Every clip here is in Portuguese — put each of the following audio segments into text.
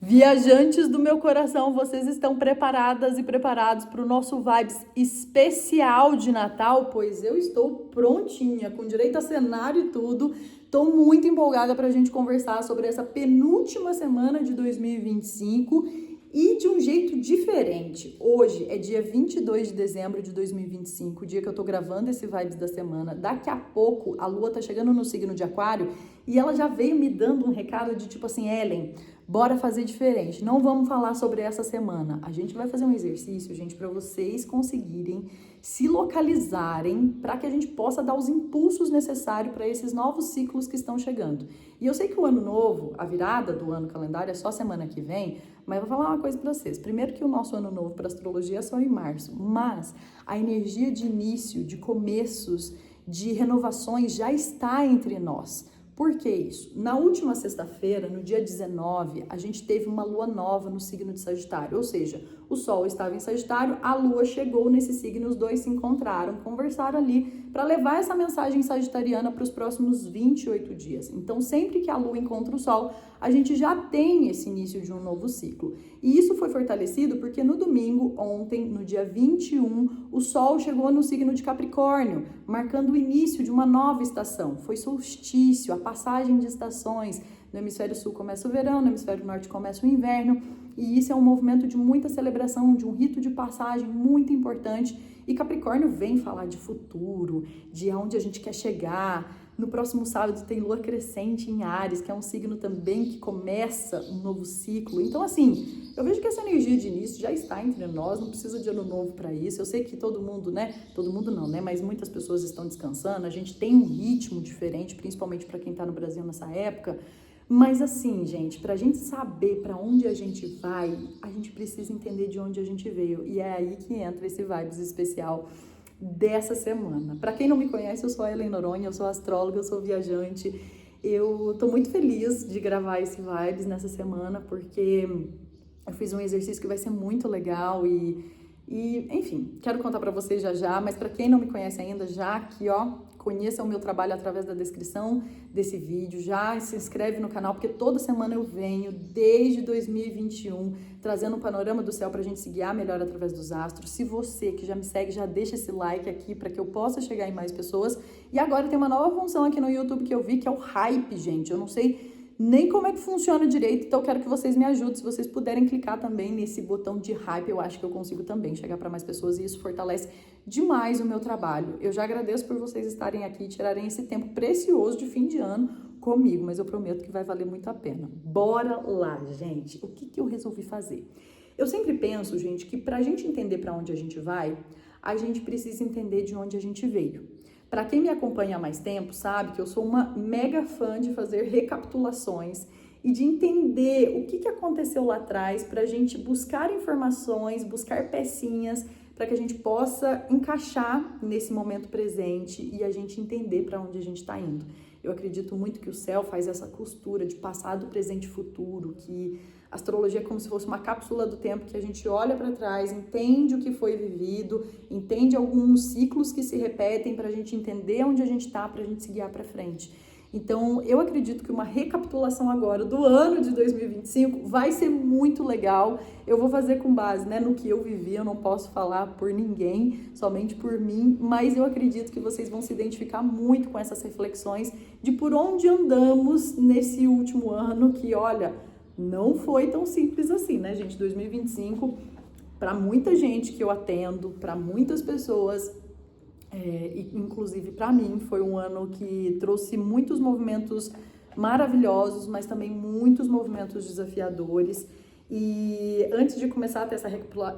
Viajantes do meu coração, vocês estão preparadas e preparados para o nosso Vibes especial de Natal? Pois eu estou prontinha, com direito a cenário e tudo. Estou muito empolgada para a gente conversar sobre essa penúltima semana de 2025 e de um jeito diferente. Hoje é dia 22 de dezembro de 2025, dia que eu tô gravando esse Vibes da semana. Daqui a pouco a Lua tá chegando no signo de Aquário e ela já veio me dando um recado de tipo assim, Ellen, bora fazer diferente. Não vamos falar sobre essa semana. A gente vai fazer um exercício, gente, para vocês conseguirem se localizarem para que a gente possa dar os impulsos necessários para esses novos ciclos que estão chegando. E eu sei que o ano novo, a virada do ano calendário é só semana que vem, mas eu vou falar uma coisa para vocês. Primeiro que o nosso ano novo para astrologia é só em março, mas a energia de início, de começos, de renovações já está entre nós. Por que isso? Na última sexta-feira, no dia 19, a gente teve uma lua nova no signo de Sagitário, ou seja, o Sol estava em Sagitário, a Lua chegou nesse signo, os dois se encontraram, conversaram ali para levar essa mensagem sagitariana para os próximos 28 dias. Então, sempre que a Lua encontra o Sol, a gente já tem esse início de um novo ciclo. E isso foi fortalecido porque no domingo, ontem, no dia 21, o Sol chegou no signo de Capricórnio, marcando o início de uma nova estação. Foi solstício, a passagem de estações. No hemisfério sul começa o verão, no hemisfério norte começa o inverno, e isso é um movimento de muita celebração, de um rito de passagem muito importante. E Capricórnio vem falar de futuro, de aonde a gente quer chegar. No próximo sábado tem lua crescente em Áries, que é um signo também que começa um novo ciclo. Então, assim, eu vejo que essa energia de início já está entre nós, não precisa de ano novo para isso. Eu sei que todo mundo, né? Todo mundo não, né? Mas muitas pessoas estão descansando, a gente tem um ritmo diferente, principalmente para quem está no Brasil nessa época. Mas assim, gente, pra gente saber para onde a gente vai, a gente precisa entender de onde a gente veio. E é aí que entra esse Vibes especial dessa semana. Para quem não me conhece, eu sou a Ellen Noronha, eu sou astróloga, eu sou viajante. Eu tô muito feliz de gravar esse Vibes nessa semana, porque eu fiz um exercício que vai ser muito legal e enfim, quero contar para vocês já já, mas para quem não me conhece ainda, já aqui, ó, conheça o meu trabalho através da descrição desse vídeo, já se inscreve no canal, porque toda semana eu venho, desde 2021, trazendo um panorama do céu pra gente se guiar melhor através dos astros. Se você que já me segue, já deixa esse like aqui para que eu possa chegar em mais pessoas. E agora tem uma nova função aqui no YouTube que eu vi, que é o hype, gente. Eu não sei nem como é que funciona direito, então eu quero que vocês me ajudem. Se vocês puderem clicar também nesse botão de hype, eu acho que eu consigo também chegar para mais pessoas e isso fortalece demais o meu trabalho. Eu já agradeço por vocês estarem aqui e tirarem esse tempo precioso de fim de ano comigo, mas eu prometo que vai valer muito a pena. Bora lá, gente! O que eu resolvi fazer? Eu sempre penso, gente, que pra gente entender para onde a gente vai, a gente precisa entender de onde a gente veio. Para quem me acompanha há mais tempo, sabe que eu sou uma mega fã de fazer recapitulações e de entender o que aconteceu lá atrás para a gente buscar informações, buscar pecinhas para que a gente possa encaixar nesse momento presente e a gente entender para onde a gente está indo. Eu acredito muito que o céu faz essa costura de passado, presente e futuro, que a astrologia é como se fosse uma cápsula do tempo que a gente olha para trás, entende o que foi vivido, entende alguns ciclos que se repetem para a gente entender onde a gente está, para a gente se guiar para frente. Então, eu acredito que uma recapitulação agora do ano de 2025 vai ser muito legal. Eu vou fazer com base, né, no que eu vivi, eu não posso falar por ninguém, somente por mim, mas eu acredito que vocês vão se identificar muito com essas reflexões de por onde andamos nesse último ano, que, olha, não foi tão simples assim, né, gente? 2025, para muita gente que eu atendo, para muitas pessoas, inclusive para mim, foi um ano que trouxe muitos movimentos maravilhosos, mas também muitos movimentos desafiadores. E antes de começar a ter essa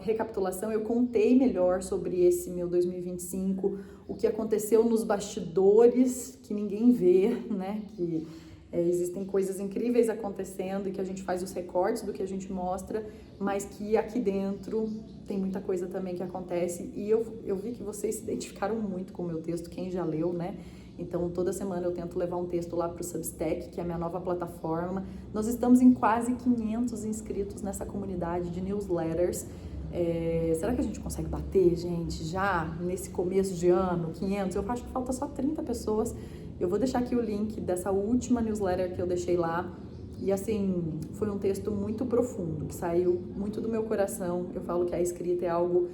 recapitulação, eu contei melhor sobre esse meu 2025, o que aconteceu nos bastidores que ninguém vê, né? Que existem coisas incríveis acontecendo e que a gente faz os recortes do que a gente mostra, mas que aqui dentro tem muita coisa também que acontece. E eu vi que vocês se identificaram muito com o meu texto, quem já leu, né? Então, toda semana eu tento levar um texto lá para o Substack, que é a minha nova plataforma. Nós estamos em quase 500 inscritos nessa comunidade de newsletters. Será que a gente consegue bater, gente, já nesse começo de ano, 500? Eu acho que falta só 30 pessoas. Eu vou deixar aqui o link dessa última newsletter que eu deixei lá. E assim, foi um texto muito profundo, que saiu muito do meu coração. Eu falo que a escrita é algo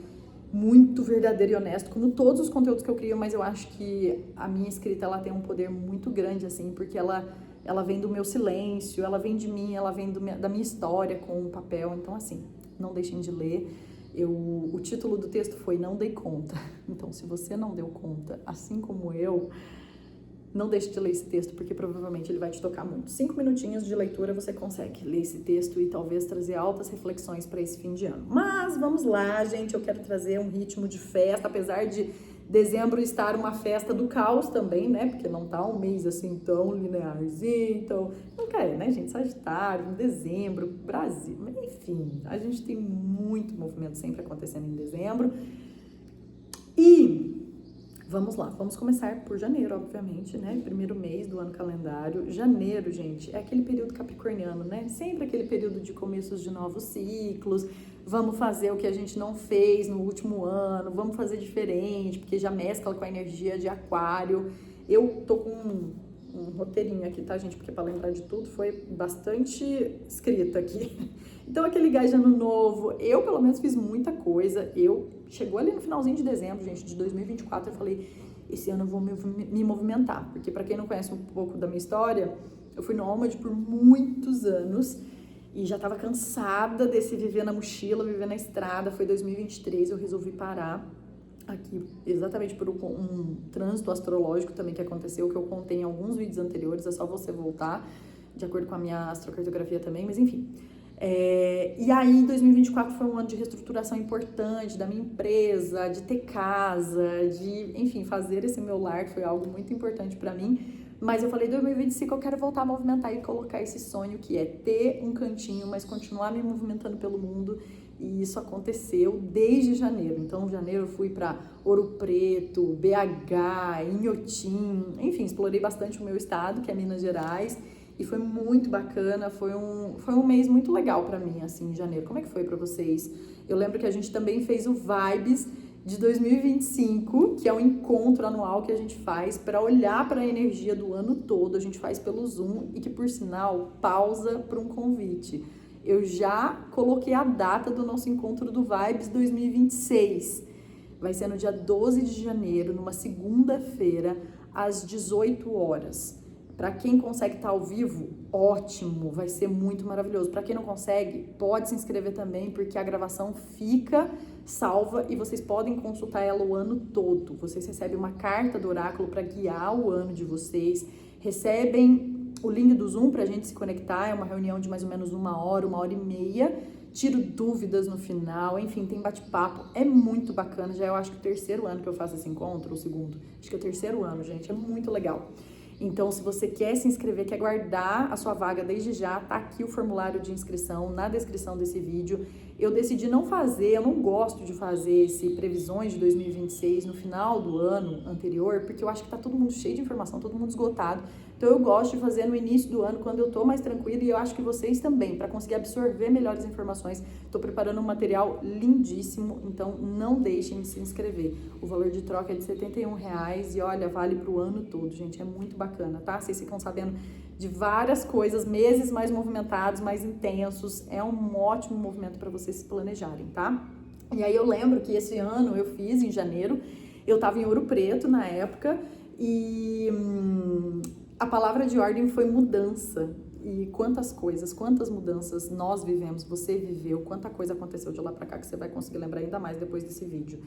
muito verdadeiro e honesto, como todos os conteúdos que eu crio, mas eu acho que a minha escrita, ela tem um poder muito grande, assim, porque ela vem do meu silêncio, ela vem de mim, ela vem da minha história com o papel. Então, assim, não deixem de ler. O título do texto foi Não Dei Conta. Então, se você não deu conta, assim como eu, não deixe de ler esse texto, porque provavelmente ele vai te tocar muito. 5 minutinhos de leitura você consegue ler esse texto e talvez trazer altas reflexões para esse fim de ano. Mas vamos lá, gente, eu quero trazer um ritmo de festa, apesar de dezembro estar uma festa do caos também, né? Porque não tá um mês assim tão linearzinho, então nunca é, né, gente? Sagitário, dezembro, Brasil, enfim, a gente tem muito movimento sempre acontecendo em dezembro. E vamos lá, vamos começar por janeiro, obviamente, né? Primeiro mês do ano calendário. Janeiro, gente, é aquele período capricorniano, né? Sempre aquele período de começos de novos ciclos. Vamos fazer o que a gente não fez no último ano, vamos fazer diferente, porque já mescla com a energia de aquário. Eu tô com um roteirinho aqui, tá, gente? Porque para lembrar de tudo foi bastante escrito aqui. Então, aquele gás de ano novo, eu pelo menos fiz muita coisa. Chegou ali no finalzinho de dezembro, gente, de 2024, eu falei, esse ano eu vou me movimentar. Porque para quem não conhece um pouco da minha história, eu fui nômade por muitos anos e já tava cansada desse viver na mochila, viver na estrada. Foi 2023, eu resolvi parar aqui, exatamente por um trânsito astrológico também que aconteceu, que eu contei em alguns vídeos anteriores, é só você voltar, de acordo com a minha astrocartografia também, mas enfim. E aí, 2024 foi um ano de reestruturação importante da minha empresa, de ter casa, de, enfim, fazer esse meu lar, que foi algo muito importante para mim. Mas eu falei, 2025 eu quero voltar a movimentar e colocar esse sonho que é ter um cantinho, mas continuar me movimentando pelo mundo. E isso aconteceu desde janeiro. Então, em janeiro eu fui para Ouro Preto, BH, Inhotim, enfim, explorei bastante o meu estado, que é Minas Gerais. E foi muito bacana, foi um mês muito legal pra mim, assim, em janeiro. Como é que foi pra vocês? Eu lembro que a gente também fez o Vibes de 2025, que é um encontro anual que a gente faz para olhar para a energia do ano todo. A gente faz pelo Zoom e que, por sinal, pausa para um convite. Eu já coloquei a data do nosso encontro do Vibes 2026. Vai ser no dia 12 de janeiro, numa segunda-feira, às 18 horas. Para quem consegue estar ao vivo, ótimo, vai ser muito maravilhoso. Para quem não consegue, pode se inscrever também, porque a gravação fica salva e vocês podem consultar ela o ano todo. Vocês recebem uma carta do oráculo para guiar o ano de vocês, recebem o link do Zoom para a gente se conectar, é uma reunião de mais ou menos 1 e meia, tiro dúvidas no final, enfim, tem bate-papo, é muito bacana. Já eu acho que o terceiro ano que eu faço esse encontro, ou o segundo, acho que é o terceiro ano, gente, é muito legal. Então, se você quer se inscrever, quer guardar a sua vaga desde já, tá aqui o formulário de inscrição na descrição desse vídeo. Eu decidi não fazer, eu não gosto de fazer esse previsões de 2026 no final do ano anterior, porque eu acho que tá todo mundo cheio de informação, todo mundo esgotado. Então, eu gosto de fazer no início do ano, quando eu tô mais tranquila, e eu acho que vocês também, para conseguir absorver melhores informações. Tô preparando um material lindíssimo, então não deixem de se inscrever. O valor de troca é de R$71 e olha, vale pro ano todo, gente, é muito bacana, tá? Vocês ficam sabendo de várias coisas, meses mais movimentados, mais intensos, é um ótimo movimento para vocês se planejarem, tá? E aí eu lembro que esse ano eu fiz, em janeiro, eu tava em Ouro Preto na época e a palavra de ordem foi mudança. E quantas coisas, quantas mudanças nós vivemos, você viveu, quanta coisa aconteceu de lá pra cá que você vai conseguir lembrar ainda mais depois desse vídeo.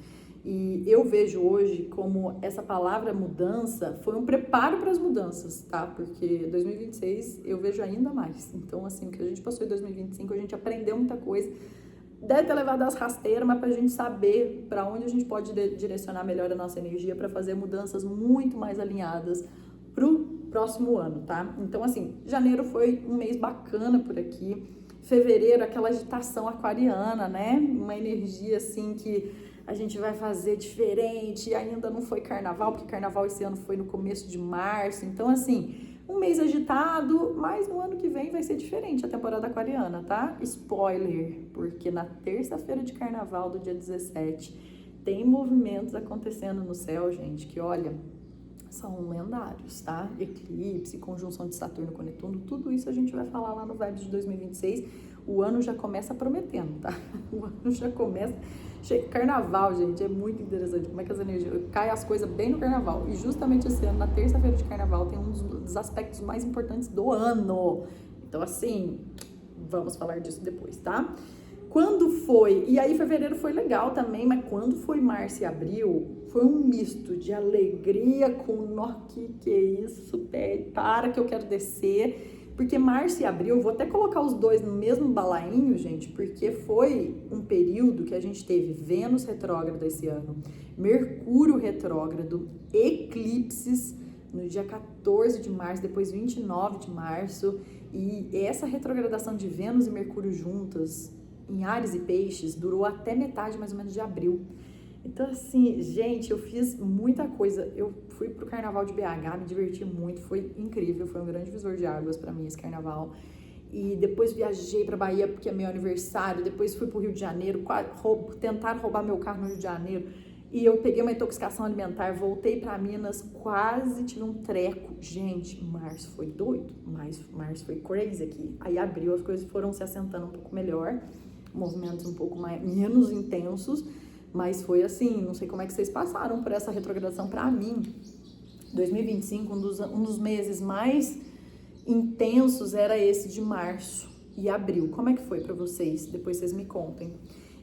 E eu vejo hoje como essa palavra mudança foi um preparo para as mudanças, tá? Porque 2026 eu vejo ainda mais. Então, assim, o que a gente passou em 2025, a gente aprendeu muita coisa. Deve ter levado as rasteiras, mas pra gente saber para onde a gente pode direcionar melhor a nossa energia para fazer mudanças muito mais alinhadas pro próximo ano, tá? Então, assim, janeiro foi um mês bacana por aqui. Fevereiro, aquela agitação aquariana, né? Uma energia, assim, que a gente vai fazer diferente. Ainda não foi carnaval, porque carnaval esse ano foi no começo de março. Então, assim, um mês agitado, mas no ano que vem vai ser diferente a temporada aquariana, tá? Spoiler, porque na terça-feira de carnaval, do dia 17, tem movimentos acontecendo no céu, gente, que olha, são lendários, tá? Eclipse, conjunção de Saturno com Netuno, tudo isso a gente vai falar lá no Vibes de 2026. O ano já começa prometendo, tá? O ano já começa... Carnaval, gente, é muito interessante como é que as energias... Cai as coisas bem no carnaval. E justamente esse ano, na terça-feira de carnaval, tem um dos aspectos mais importantes do ano. Então, assim, vamos falar disso depois, tá? Quando foi... E aí, fevereiro foi legal também, mas quando foi março e abril... Foi um misto de alegria com, nó, que é isso, para que eu quero descer. Porque março e abril, eu vou até colocar os dois no mesmo balainho, gente, porque foi um período que a gente teve Vênus retrógrado esse ano, Mercúrio retrógrado, eclipses no dia 14 de março, depois 29 de março, e essa retrogradação de Vênus e Mercúrio juntas, em Áries e Peixes, durou até metade mais ou menos de abril. Então, assim, gente, eu fiz muita coisa. Eu fui pro Carnaval de BH, me diverti muito, foi incrível, foi um grande divisor de águas pra mim esse Carnaval. E depois viajei pra Bahia porque é meu aniversário, depois fui pro Rio de Janeiro, tentaram roubar meu carro no Rio de Janeiro. E eu peguei uma intoxicação alimentar, voltei pra Minas, quase tive um treco. Gente, março foi doido, março foi crazy aqui. Aí abril, as coisas foram se assentando um pouco melhor, movimentos um pouco menos intensos. Mas foi assim, não sei como é que vocês passaram por essa retrogradação. Para mim, 2025, um dos meses mais intensos era esse de março e abril. Como é que foi para vocês? Depois vocês me contem.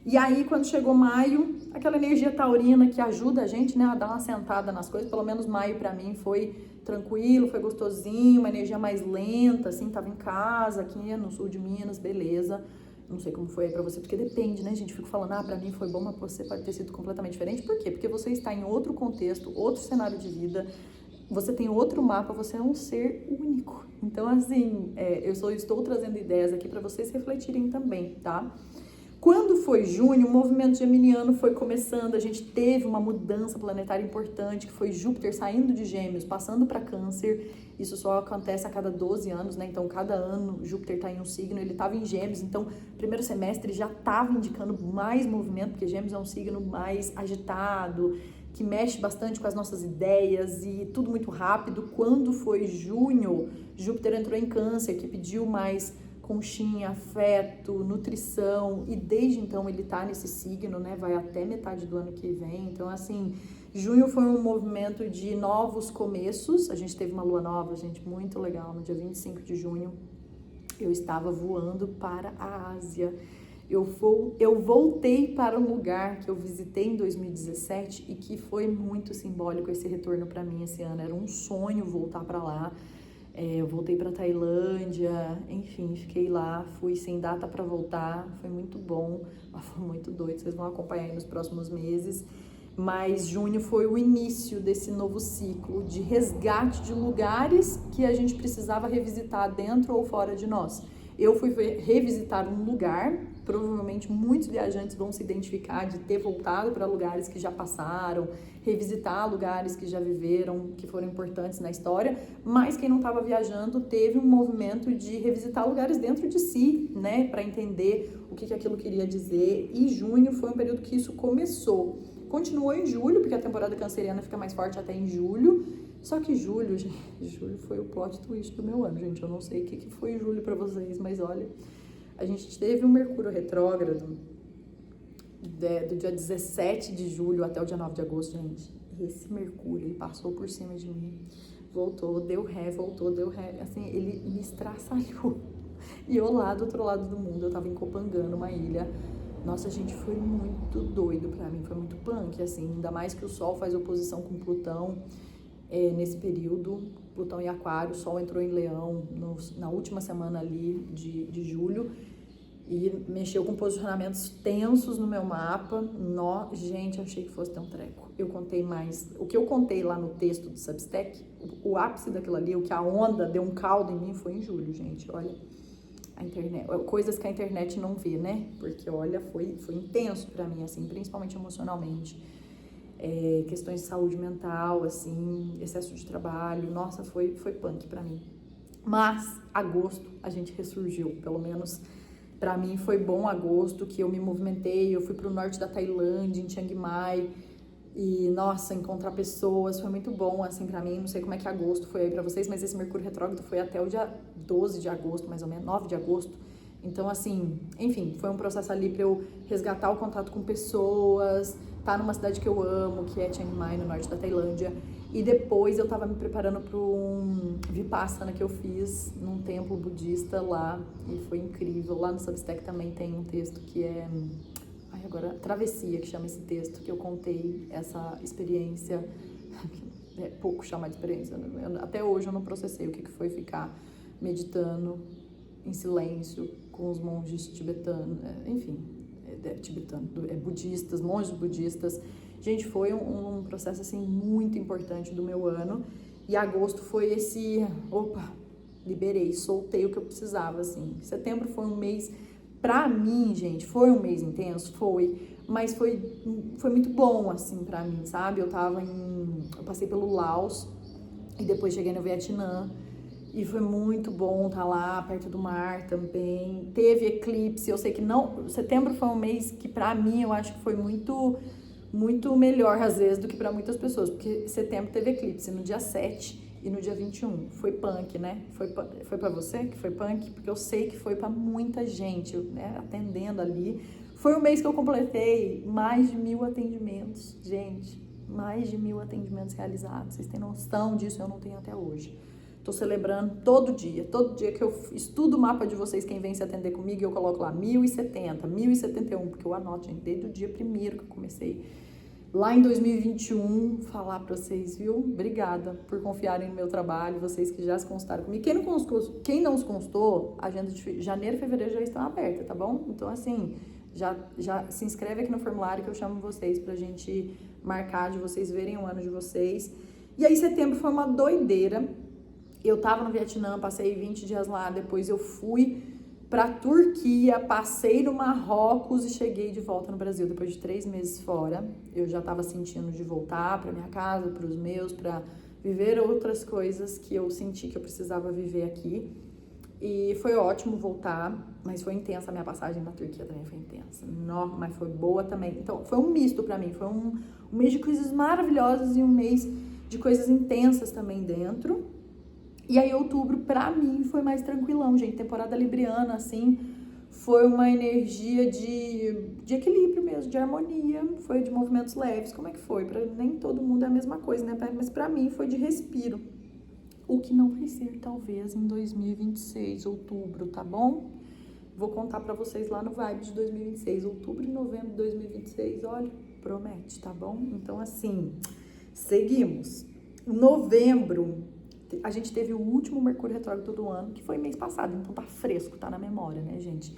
E aí, quando chegou maio, aquela energia taurina que ajuda a gente, né, a dar uma sentada nas coisas, pelo menos maio para mim foi tranquilo, foi gostosinho, uma energia mais lenta, assim, tava em casa, aqui no sul de Minas, beleza. Não sei como foi aí pra você, porque depende, né, gente? Fico falando, pra mim foi bom, mas você pode ter sido completamente diferente. Por quê? Porque você está em outro contexto, outro cenário de vida, você tem outro mapa, você é um ser único. Então, assim, estou trazendo ideias aqui pra vocês refletirem também, tá? Quando foi junho, o movimento geminiano foi começando, a gente teve uma mudança planetária importante, que foi Júpiter saindo de Gêmeos, passando para Câncer. Isso só acontece a cada 12 anos, né? Então, cada ano Júpiter está em um signo, ele estava em Gêmeos, então, primeiro semestre já estava indicando mais movimento, porque Gêmeos é um signo mais agitado, que mexe bastante com as nossas ideias e tudo muito rápido. Quando foi junho, Júpiter entrou em Câncer, que pediu mais conchinha, afeto, nutrição, e desde então ele tá nesse signo, né, vai até metade do ano que vem. Então, assim, junho foi um movimento de novos começos. A gente teve uma lua nova, gente, muito legal, no dia 25 de junho, eu estava voando para a Ásia. Eu voltei para um lugar que eu visitei em 2017 e que foi muito simbólico esse retorno para mim esse ano. Era um sonho voltar para lá. Eu voltei para Tailândia, enfim, fiquei lá, fui sem data para voltar, foi muito bom, mas foi muito doido, vocês vão acompanhar aí nos próximos meses. Mas junho foi o início desse novo ciclo de resgate de lugares que a gente precisava revisitar dentro ou fora de nós. Eu fui revisitar um lugar, provavelmente muitos viajantes vão se identificar de ter voltado para lugares que já passaram, revisitar lugares que já viveram, que foram importantes na história, mas quem não estava viajando teve um movimento de revisitar lugares dentro de si, né, para entender o que aquilo queria dizer, e junho foi um período que isso começou. Continuou em julho, porque a temporada canceriana fica mais forte até em julho, só que julho foi o plot twist do meu ano, gente. Eu não sei o que foi julho pra vocês, mas olha, a gente teve um Mercúrio retrógrado do dia 17 de julho até o dia 9 de agosto, gente. Esse Mercúrio, ele passou por cima de mim, voltou, deu ré, assim, ele me estraçalhou. E eu lá do outro lado do mundo, eu tava em Copangã, uma ilha. Nossa, gente, foi muito doido pra mim, foi muito punk, assim, ainda mais que o Sol faz oposição com Plutão. Nesse período, Plutão em Aquário, o Sol entrou em Leão na última semana ali de julho e mexeu com posicionamentos tensos no meu mapa. Gente, achei que fosse ter um treco. Eu contei mais. O que eu contei lá no texto do Substack, o ápice daquilo ali, o que a onda deu um caldo em mim foi em julho, gente. Olha, a internet, coisas que a internet não vê, né? Porque, olha, foi intenso pra mim, assim, principalmente emocionalmente. Questões de saúde mental, assim, excesso de trabalho, nossa, foi punk pra mim. Mas, agosto, a gente ressurgiu, pelo menos pra mim foi bom agosto, que eu me movimentei, eu fui pro norte da Tailândia, em Chiang Mai, E, nossa, encontrar pessoas foi muito bom, assim, pra mim. Não sei como é que agosto foi aí pra vocês, mas esse Mercúrio retrógrado foi até o dia 12 de agosto, mais ou menos, 9 de agosto. Então, assim, enfim, foi um processo ali pra eu resgatar o contato com pessoas, tá numa cidade que eu amo, que é Chiang Mai, no norte da Tailândia. E depois eu tava me preparando para um Vipassana que eu fiz num templo budista lá, e foi incrível. Lá no Substack também tem um texto que é... Ai, agora, Travessia, que chama esse texto, que eu contei essa experiência. É pouco chamar de experiência, né? Até hoje eu não processei o que foi ficar meditando em silêncio com os monges tibetanos, enfim, tibetano, budistas, monges budistas. Gente, foi um processo, assim, muito importante do meu ano. E agosto foi esse... Opa, liberei, soltei o que eu precisava, assim. Setembro foi um mês... Pra mim, gente, foi um mês intenso? Foi. Mas foi muito bom, assim, pra mim, sabe? Eu passei pelo Laos e depois cheguei no Vietnã. E foi muito bom estar lá, perto do mar também. Teve eclipse, eu sei que não... Setembro foi um mês que, pra mim, eu acho que foi muito melhor, às vezes, do que pra muitas pessoas. Porque setembro teve eclipse no dia 7 e no dia 21. Foi punk, né? Foi pra você que foi punk? Porque eu sei que foi pra muita gente, né? Atendendo ali. Foi um mês que eu completei mais de 1000 atendimentos. Gente, mais de 1000 atendimentos realizados. Vocês têm noção disso? Eu não tenho até hoje. Tô celebrando todo dia que eu estudo o mapa de vocês, quem vem se atender comigo, eu coloco lá 1070, 1071, porque eu anoto, gente, desde o dia 1º que eu comecei, lá em 2021, falar pra vocês, viu? Obrigada por confiarem no meu trabalho, vocês que já se consultaram comigo. Quem não se consultou, a agenda de janeiro e fevereiro já estão abertas, tá bom? Então, assim, já se inscreve aqui no formulário que eu chamo vocês pra gente marcar, de vocês verem o ano de vocês. E aí, setembro foi uma doideira. Eu tava no Vietnã, passei 20 dias lá, depois eu fui pra Turquia, passei no Marrocos e cheguei de volta no Brasil. Depois de 3 meses fora, eu já tava sentindo de voltar pra minha casa, pros meus, pra viver outras coisas que eu senti que eu precisava viver aqui. E foi ótimo voltar, mas foi intensa a minha passagem na Turquia também, foi intensa. Não, mas foi boa também. Então, foi um misto pra mim, foi um mês de coisas maravilhosas e um mês de coisas intensas também dentro. E aí, outubro, pra mim, foi mais tranquilão, gente. Temporada libriana, assim, foi uma energia de equilíbrio mesmo, de harmonia, foi de movimentos leves. Como é que foi? Nem todo mundo é a mesma coisa, né? Mas pra mim foi de respiro. O que não vai ser, talvez, em 2026, outubro, tá bom? Vou contar pra vocês lá no Vibe de 2026, outubro e novembro de 2026, olha, promete, tá bom? Então, assim, seguimos. Novembro... A gente teve o último Mercúrio retrógrado do ano, que foi mês passado, então tá fresco, tá na memória, né, gente?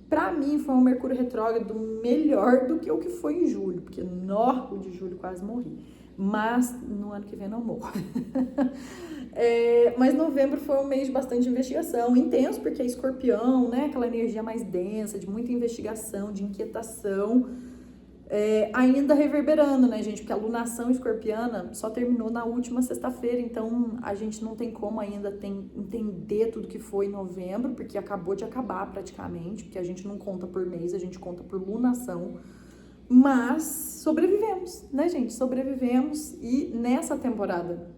Pra mim, foi um Mercúrio retrógrado melhor do que o que foi em julho, porque o de julho quase morri. Mas no ano que vem não morro. Mas novembro foi um mês de bastante investigação, intenso, porque é escorpião, né? Aquela energia mais densa, de muita investigação, de inquietação. Ainda reverberando, né, gente? Porque a lunação escorpiana só terminou na última sexta-feira, então a gente não tem como ainda entender tudo que foi em novembro, porque acabou de acabar praticamente, porque a gente não conta por mês, a gente conta por lunação. Mas sobrevivemos, né, gente? Sobrevivemos, e nessa temporada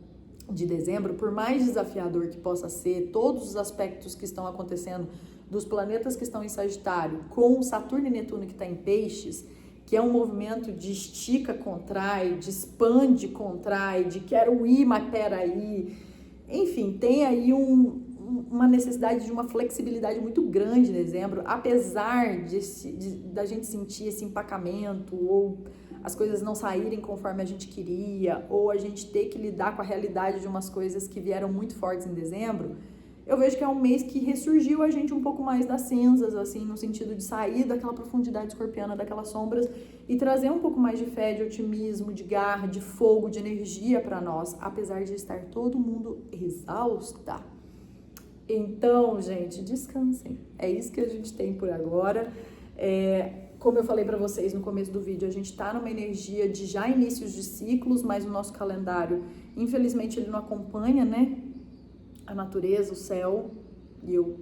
de dezembro, por mais desafiador que possa ser, todos os aspectos que estão acontecendo dos planetas que estão em Sagitário, com Saturno e Netuno que está em Peixes, que é um movimento de estica, contrai, de expande, contrai, de quero ir, mas peraí. Enfim, tem aí uma necessidade de uma flexibilidade muito grande em dezembro, apesar da gente sentir esse empacamento, ou as coisas não saírem conforme a gente queria, ou a gente ter que lidar com a realidade de umas coisas que vieram muito fortes em dezembro. Eu vejo que é um mês que ressurgiu a gente um pouco mais das cinzas, assim, no sentido de sair daquela profundidade escorpiana, daquelas sombras, e trazer um pouco mais de fé, de otimismo, de garra, de fogo, de energia para nós, apesar de estar todo mundo exausta. Então, gente, descansem. É isso que a gente tem por agora. Como eu falei para vocês no começo do vídeo, a gente tá numa energia de já inícios de ciclos, mas o nosso calendário, infelizmente, ele não acompanha, né? A natureza, o céu, e eu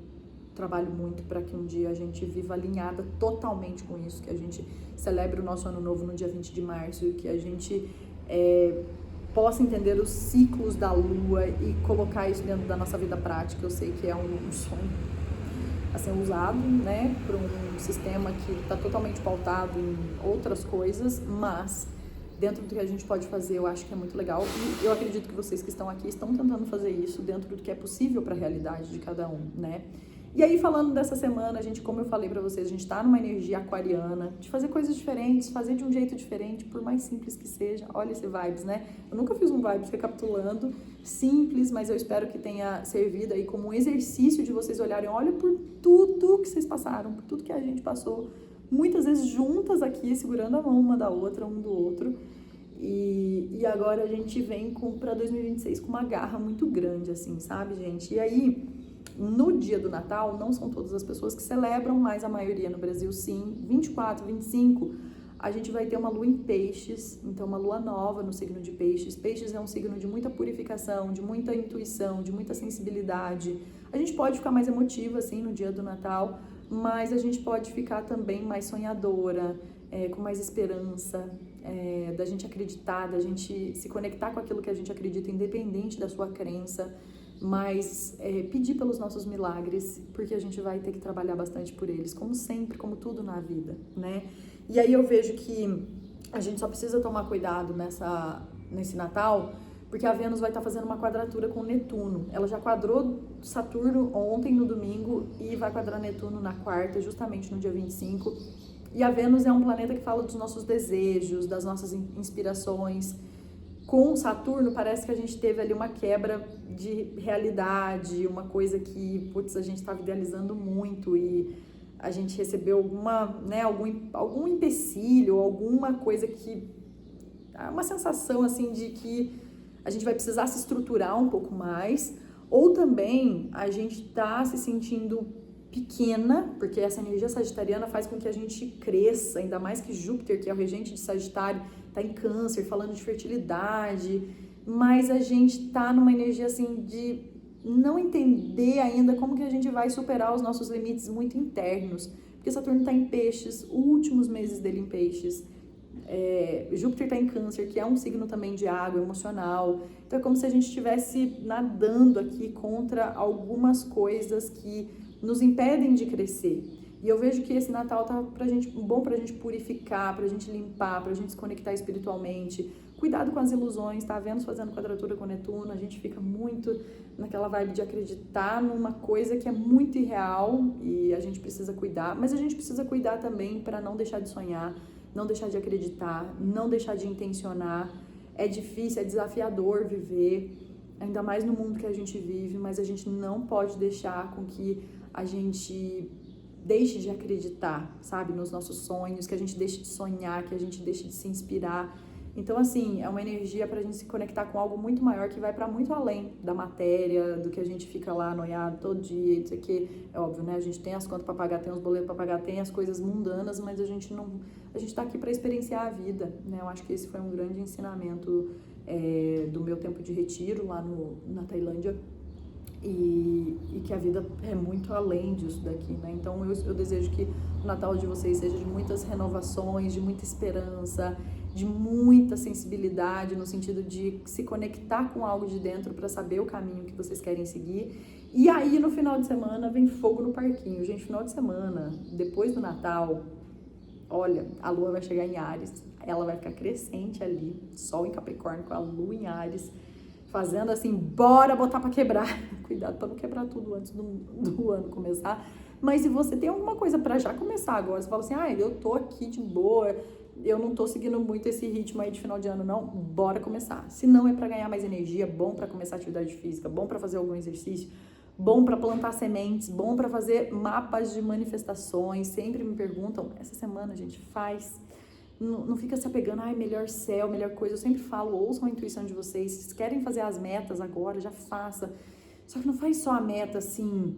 trabalho muito para que um dia a gente viva alinhada totalmente com isso, que a gente celebre o nosso ano novo no dia 20 de março e que a gente possa entender os ciclos da lua e colocar isso dentro da nossa vida prática. Eu sei que é um sonho a ser usado, né, por um sistema que está totalmente pautado em outras coisas, mas dentro do que a gente pode fazer, eu acho que é muito legal. E eu acredito que vocês que estão aqui estão tentando fazer isso dentro do que é possível para a realidade de cada um, né? E aí, falando dessa semana, a gente, como eu falei pra vocês, a gente tá numa energia aquariana, de fazer coisas diferentes, fazer de um jeito diferente, por mais simples que seja. Olha esse vibes, né? Eu nunca fiz um vibes recapitulando, simples, mas eu espero que tenha servido aí como um exercício de vocês olharem, olha por tudo que vocês passaram, por tudo que a gente passou, muitas vezes juntas aqui, segurando a mão uma da outra, um do outro. E agora a gente vem pra 2026 com uma garra muito grande, assim, sabe, gente? E aí, no dia do Natal, não são todas as pessoas que celebram, mas a maioria no Brasil sim. 24, 25, a gente vai ter uma lua em peixes, então uma lua nova no signo de peixes. Peixes é um signo de muita purificação, de muita intuição, de muita sensibilidade. A gente pode ficar mais emotiva, assim, no dia do Natal, mas a gente pode ficar também mais sonhadora, com mais esperança, da gente acreditar, da gente se conectar com aquilo que a gente acredita, independente da sua crença, mas pedir pelos nossos milagres, porque a gente vai ter que trabalhar bastante por eles, como sempre, como tudo na vida, né? E aí eu vejo que a gente só precisa tomar cuidado nesse Natal, porque a Vênus vai estar fazendo uma quadratura com Netuno. Ela já quadrou Saturno ontem, no domingo, e vai quadrar Netuno na quarta, justamente no dia 25. E a Vênus é um planeta que fala dos nossos desejos, das nossas inspirações. Com Saturno, parece que a gente teve ali uma quebra de realidade, uma coisa que, putz, a gente estava idealizando muito e a gente recebeu algum empecilho, alguma coisa que... uma sensação, assim, de que a gente vai precisar se estruturar um pouco mais, ou também a gente tá se sentindo pequena, porque essa energia sagitariana faz com que a gente cresça, ainda mais que Júpiter, que é o regente de Sagitário, tá em Câncer, falando de fertilidade, mas a gente tá numa energia, assim, de não entender ainda como que a gente vai superar os nossos limites muito internos, porque Saturno tá em Peixes, últimos meses dele em Peixes, Júpiter tá em Câncer, que é um signo também de água, emocional, então é como se a gente estivesse nadando aqui contra algumas coisas que nos impedem de crescer. E eu vejo que esse Natal tá bom pra gente purificar, pra gente limpar, pra gente se conectar espiritualmente. Cuidado com as ilusões, tá? Vênus fazendo quadratura com Netuno, a gente fica muito naquela vibe de acreditar numa coisa que é muito irreal e a gente precisa cuidar, mas a gente precisa cuidar também para não deixar de sonhar, não deixar de acreditar, não deixar de intencionar. É difícil, é desafiador viver, ainda mais no mundo que a gente vive, mas a gente não pode deixar com que a gente deixe de acreditar, sabe, nos nossos sonhos, que a gente deixe de sonhar, que a gente deixe de se inspirar. Então, assim, é uma energia pra gente se conectar com algo muito maior que vai pra muito além da matéria, do que a gente fica lá noiado todo dia, isso aqui. É óbvio, né? A gente tem as contas pra pagar, tem os boletos pra pagar, tem as coisas mundanas, mas a gente tá aqui pra experienciar a vida, né? Eu acho que esse foi um grande ensinamento do meu tempo de retiro lá na Tailândia. E que a vida é muito além disso daqui, né? Então eu desejo que o Natal de vocês seja de muitas renovações, de muita esperança, de muita sensibilidade, no sentido de se conectar com algo de dentro para saber o caminho que vocês querem seguir. E aí, no final de semana, vem fogo no parquinho. Gente, final de semana, depois do Natal, olha, a lua vai chegar em Áries, ela vai ficar crescente ali, Sol em Capricórnio com a lua em Áries, fazendo assim, bora botar pra quebrar. Cuidado pra não quebrar tudo antes do ano começar. Mas se você tem alguma coisa pra já começar agora, você fala assim, eu tô aqui de boa, eu não tô seguindo muito esse ritmo aí de final de ano, não, bora começar. Se não é pra ganhar mais energia, bom pra começar atividade física, bom pra fazer algum exercício, bom pra plantar sementes, bom pra fazer mapas de manifestações. Sempre me perguntam, essa semana, gente, faz... Não fica se apegando, melhor céu, melhor coisa. Eu sempre falo, ouçam a intuição de vocês. Se querem fazer as metas agora, já faça. Só que não faz só a meta, assim...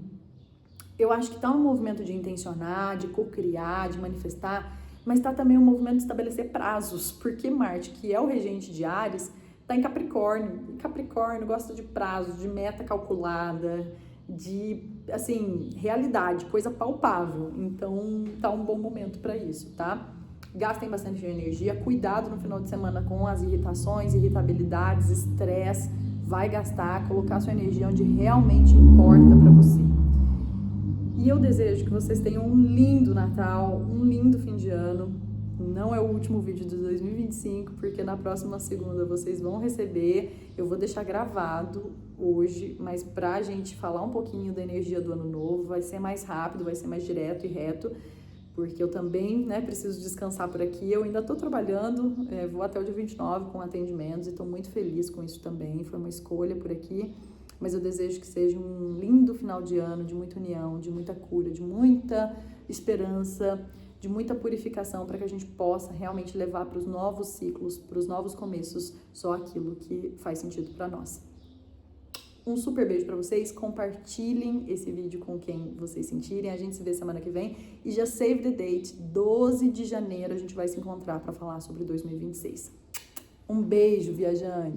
Eu acho que tá um movimento de intencionar, de co-criar, de manifestar, mas tá também um movimento de estabelecer prazos. Porque Marte, que é o regente de Áries, tá em Capricórnio. E Capricórnio gosta de prazos, de meta calculada, de assim, realidade, coisa palpável. Então, tá um bom momento para isso, tá? Gastem bastante energia, cuidado no final de semana com as irritações, irritabilidades, estresse. Vai gastar, colocar sua energia onde realmente importa para você. E eu desejo que vocês tenham um lindo Natal, um lindo fim de ano. Não é o último vídeo de 2025, porque na próxima segunda vocês vão receber. Eu vou deixar gravado hoje, mas pra gente falar um pouquinho da energia do ano novo, vai ser mais rápido, vai ser mais direto e reto, porque eu também, né, preciso descansar por aqui. Eu ainda tô trabalhando, vou até o dia 29 com atendimentos e tô muito feliz com isso também. Foi uma escolha por aqui, mas eu desejo que seja um lindo final de ano, de muita união, de muita cura, de muita esperança, de muita purificação, para que a gente possa realmente levar para os novos ciclos, para os novos começos, só aquilo que faz sentido para nós. Um super beijo para vocês, compartilhem esse vídeo com quem vocês sentirem, a gente se vê semana que vem e já save the date, 12 de janeiro a gente vai se encontrar para falar sobre 2026. Um beijo, viajante!